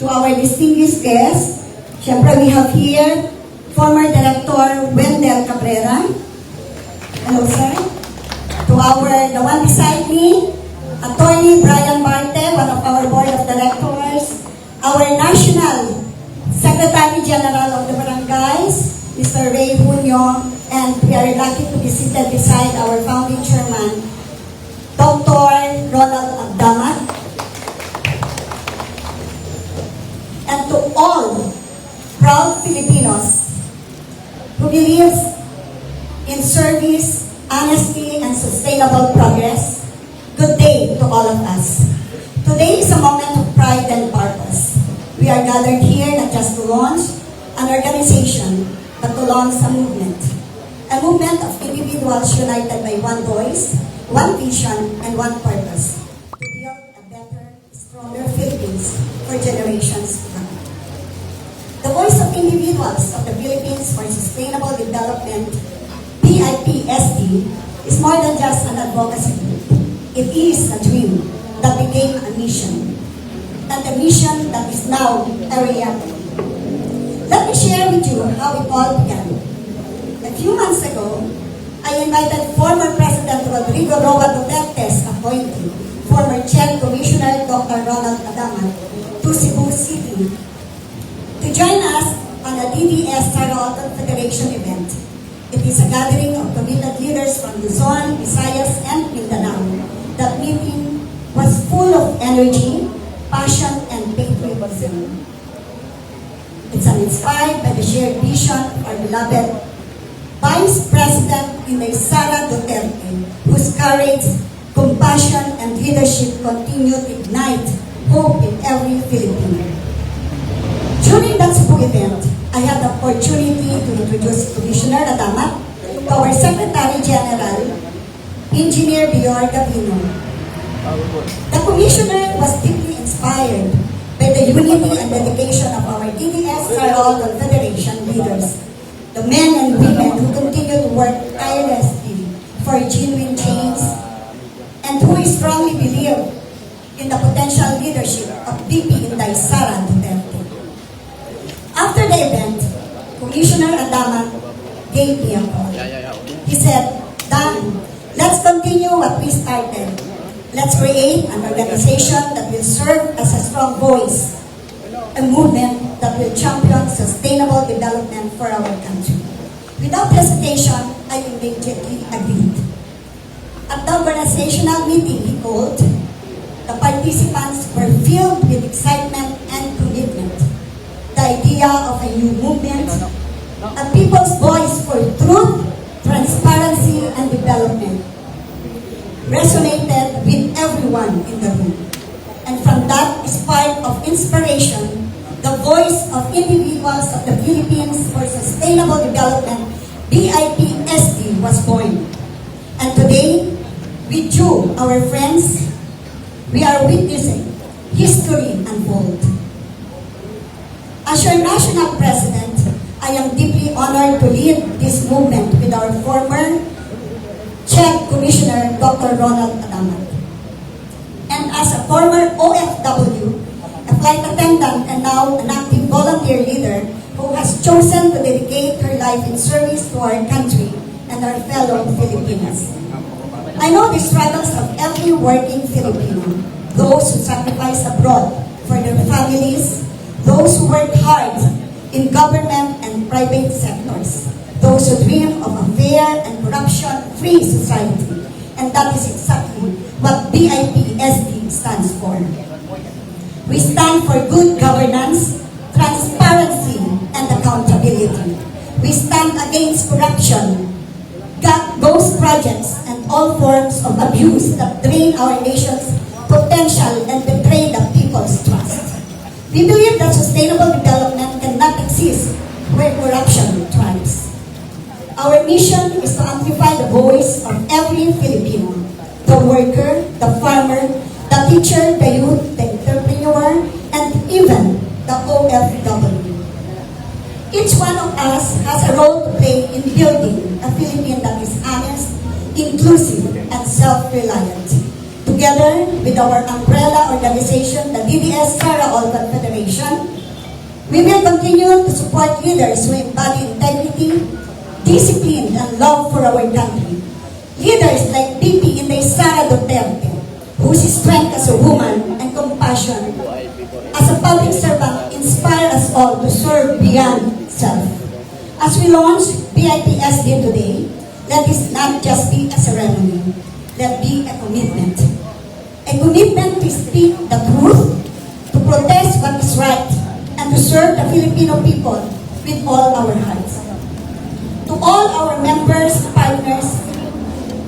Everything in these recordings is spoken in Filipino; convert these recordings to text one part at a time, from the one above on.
our distinguished guests. Siyempre, we have here former Director Wendell Cabrera. Hello, sir. The one beside me, Attorney Brian Marte, one of our Board of Directors. Our National Secretary General of the Barangays, Mr. Ray Junio, and we are lucky to be seated beside our founding chairman, Dr. Ronald Abdamat. And to all proud Filipinos who believes in service, honesty, and sustainable progress, good day to all of us. Today is a moment of pride and purpose. We are gathered here not just to launch an organization, but to launch a movement. A movement of individuals united by one voice, one vision, and one purpose. To build a better, stronger Philippines for generations to come. The voice of individuals of the Philippines for Sustainable Development, PIPSD, is more than just an advocacy group. It is a dream that became a mission, and a mission that is now a reality. Let me share with you how it all began. A few months ago, I invited former President Rodrigo Roa Duterte's appointee, former Czech Commissioner Dr. Ronald Abdamat, to Cebu City to join us on a DDS Tarot Confederation event. It is a gathering of committed leaders from Luzon, Visayas, and Mindanao. That meeting was full of energy, passion, and patriotism. It's inspired by the shared vision of our beloved Vice President Inday Sara Duterte, whose courage, compassion, and leadership continue to ignite hope in every Filipino. During that Cebu event, I had the opportunity to introduce Commissioner Abdamat to our Secretary General, Engineer Bior Gavino. The Commissioner was deeply inspired by the unity and dedication of our DDS Tarot Confederation leaders, the men and women who continue to work tirelessly for genuine change, and who strongly believe in the potential leadership of VP Inday Sara Duterte. After the event, Commissioner Abdamat gave me a call. He said, "Dan, let's continue what we started. Let's create an organization that will serve as a strong voice, a movement that will champion sustainable development for our country." Without hesitation, I immediately agreed. At the organizational meeting he called, the participants were filled with excitement and commitment. The idea of a new movement, a people's voice for truth, transparency, and development, resonated with everyone in the room. And from that spark of inspiration, the voice of individuals of the Philippines for Sustainable Development, BIPSD, was born. And today, with you, our friends, we are witnessing history unfold. As your National President, I am deeply honored to lead this movement with our former Czech Commissioner, Dr. Ronald Abdamat. And as a former OFW, a flight attendant and now an active volunteer leader who has chosen to dedicate her life in service to our country and our fellow Filipinos. I know the struggles of every working Filipino, those who sacrifice abroad for their families, those who work hard in government and private sectors, those who dream of a fair and corruption-free society. And that is exactly what BIPSD stands for. We stand for good governance, transparency, and accountability. We stand against corruption, ghost projects, and all forms of abuse that drain our nation's potential and betray the people's trust. We believe that sustainable development cannot exist where corruption thrives. Our mission is to amplify the voice of every Filipino, the worker, the farmer, the teacher, the youth, the entrepreneur, and even the OFW. Each one of us has a role to play in building a Philippine that is honest, inclusive, and self-reliant. Together with our umbrella organization, the DDS Sara All Confederation, we will continue to support leaders who embody integrity, discipline, and love for our country. Leaders like VP Inday Sara Duterte, whose strength as a woman and compassion as a public servant inspire us all to serve beyond self. As we launch BIPSD today, let this not just be a ceremony, let be a commitment. A commitment to speak the truth, to protest what is right, and to serve the Filipino people with all our hearts. To all our members, partners,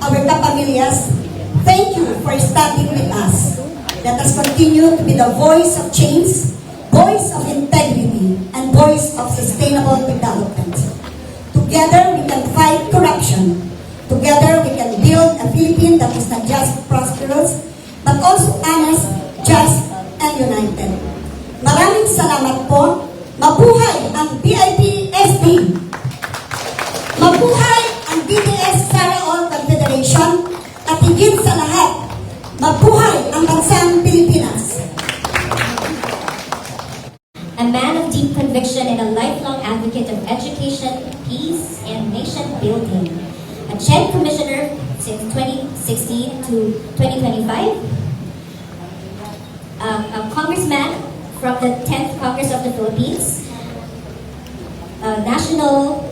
our kapamilyas, thank you for standing with us. Let us continue to be the voice of change, voice of integrity, and voice of sustainable development. Together we can fight corruption. Together we can build a Philippine that is not just prosperous, but also honest, just, and united. Maraming salamat po. Mabuhay ang BIPSD! Mabuhay ang DDS Sara All Confederation! At higit sa lahat, mabuhay ang bansang Pilipinas! A man of deep conviction and a lifelong advocate of education, peace, and nation building. A CHED Commissioner since 2016 to 2025. A congressman from the 10th Congress of the Philippines. A National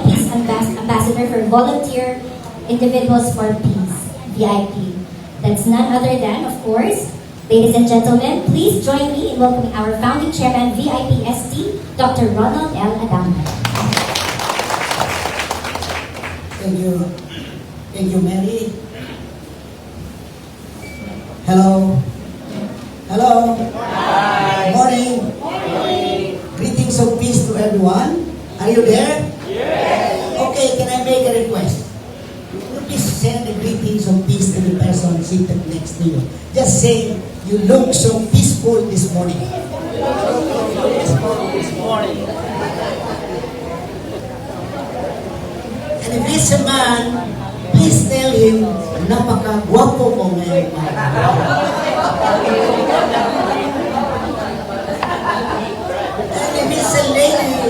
Peace Ambassador for Volunteer Individuals for Peace, VIP. That's none other than, of course, ladies and gentlemen, please join me in welcoming our founding chairman, VIPSD, Dr. Ronald L. Adamo. Thank you. Thank you, Mary. Hello. Hello. Hi. Morning. Morning. Greetings of peace to everyone. Are you there? Yes. Okay, can I make a request? Will you please send the greetings of peace to the person seated next to you? Just say, you look so peaceful this morning. And if he's a man, please tell him, napaka-gwapo mo ngayon. And if he's a lady,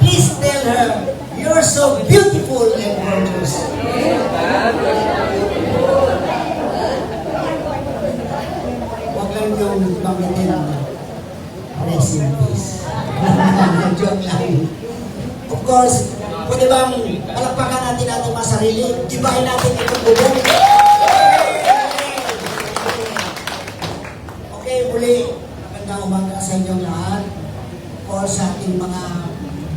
please tell her, you're so beautiful and gorgeous. Huwag lang yung banggitin na rest in peace. Joke lang. Of course, pwede bang palakpakan natin ating mga sarili? Gibahin natin itong bubong. Okay, muli, magandang umaga sa inyong lahat. Or sa ating mga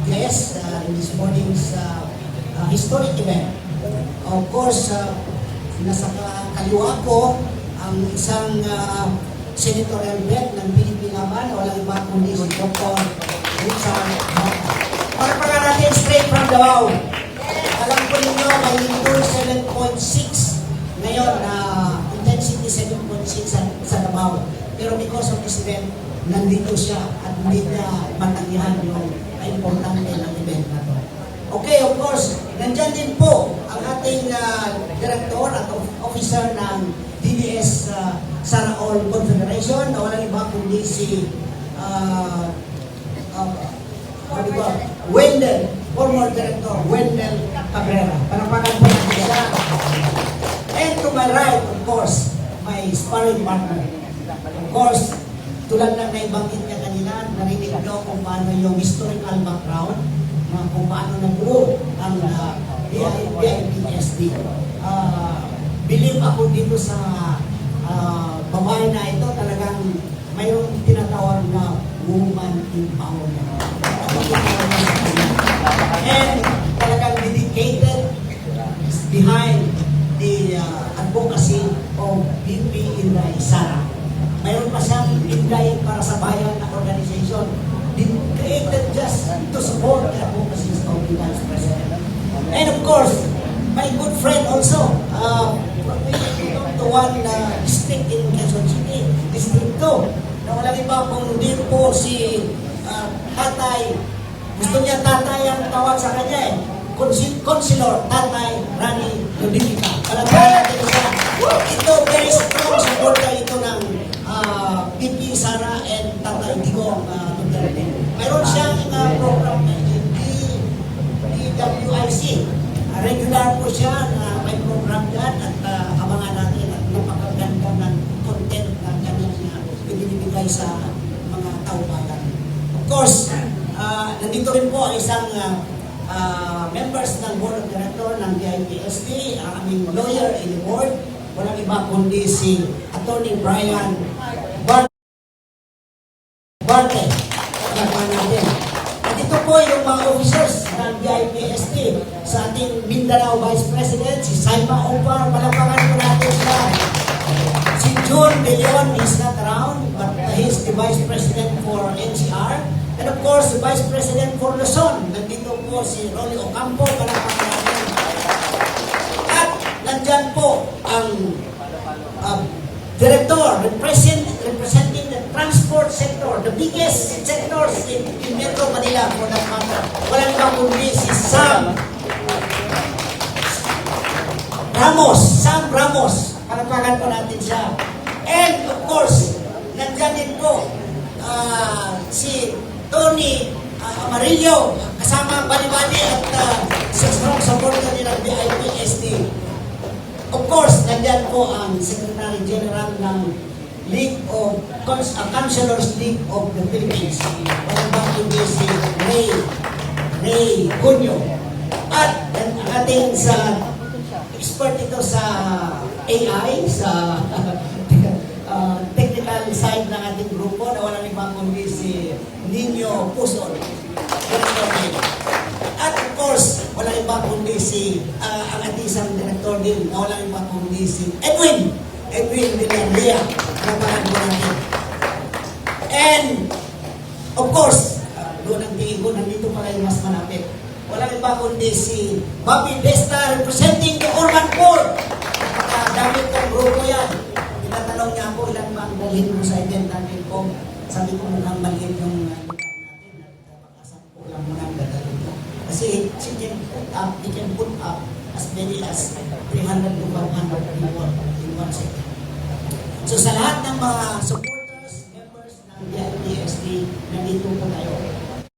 guests in this morning's historic event. Of course, nasa kaliwa ko ang isang senatorial bet ng Pilipinaman, walang iba kundi si Dr. Richard Mota. Palakpakan natin straight from Davao. Alam ko ninyo, may indoor 7.6 ngayon na intensity 7.6 sa Davao. Pero because of this event, nandito siya at hindi niya matanggihan yung importante ng event na to. Okay, of course, nandyan din po ang ating director at officer ng DDS Sara All Confederation na walang iba kundi si Wendell, former director, Wendell Cabrera. Panapakan po natin siya. And to my right, of course, my sparring partner. Of course, tulad ng naibanggit niya kanina, narinig niyo kung paano yung historical background, kung paano nag-grow ang BIPSD. Believe ako dito sa babae na ito, talagang mayroong tinatawag na woman empowerment. And talagang dedicated behind the advocacy of VP Inday Sara. Mayroon pa siyang Inday para sa bayan na organization created just to support the advocacy of the Vice President. And of course, my good friend also, the one district in Quezon City, District 2, na walang iba kung hindi po si Tatay, gusto niya Tatay ang tawag sa kanya Consilor Tatay Rani Lodica. Palagay natin siya. Ito, very strong supporter ito ng PP Sara and Tatay Digong Duterte. Mayroon siyang program na DWIC. Regular po siya na may program dyan at abangan natin at napakaganda ng content na kanyang ibinibigay sa mga taubayan. Of course, nandito rin po ang isang members ng Board of Director ng DIPSD, ang aming lawyer in the board, walang iba kundi si Attorney Brian Barte. Pagkakuan natin. At ito po yung mga officers ng DIPSD sa ating Mindanao Vice President, si Saima Opar, palapakan po natin siya. Si June De Leon is not around, but he's the Vice President for NCR. And of course, the Vice President for Luzon. Nandito po si Rolly Ocampo, palapakan natin. At nandyan po ang Director representing the transport sector, the biggest sectors in Metro Manila for that matter. Walang iba kundi si Sam Ramos. Palapakan po natin siya. And of course, nandyan din po si Tony Amarillo, kasama Bali-Bali at strong supporter nila ng DIPSD. Of course, nandyan po ang Secretary General ng League of Councilors League of the Philippines. Walang ba kundi si Ray Cunyo. At ang ating sa expert ito sa AI, sa technical side ng ating grupo na walang iba kundi si Nino Pusol. At of course, walang iba kundi si ang ating isang director din na walang iba kundi si Edwin Villarrea. Nabahan ko natin. And of course, doon ang tingin ko, nandito pa kayo mas malapit. Walang iba kundi si Bobby Desta representing the Urban Board. Napakadamit kong grupo yan. Tinatanong niya ako ilan ba ang dalhin mo sa event natin ko. Sabi ko mukhang maliit yung lugar natin. Nagpapakasampo lang muna ang dadalhin ko. Kasi he can put up as many as 300 to 500 people in one second. So sa lahat ng mga supporters, members ng DIPSD, nandito po tayo.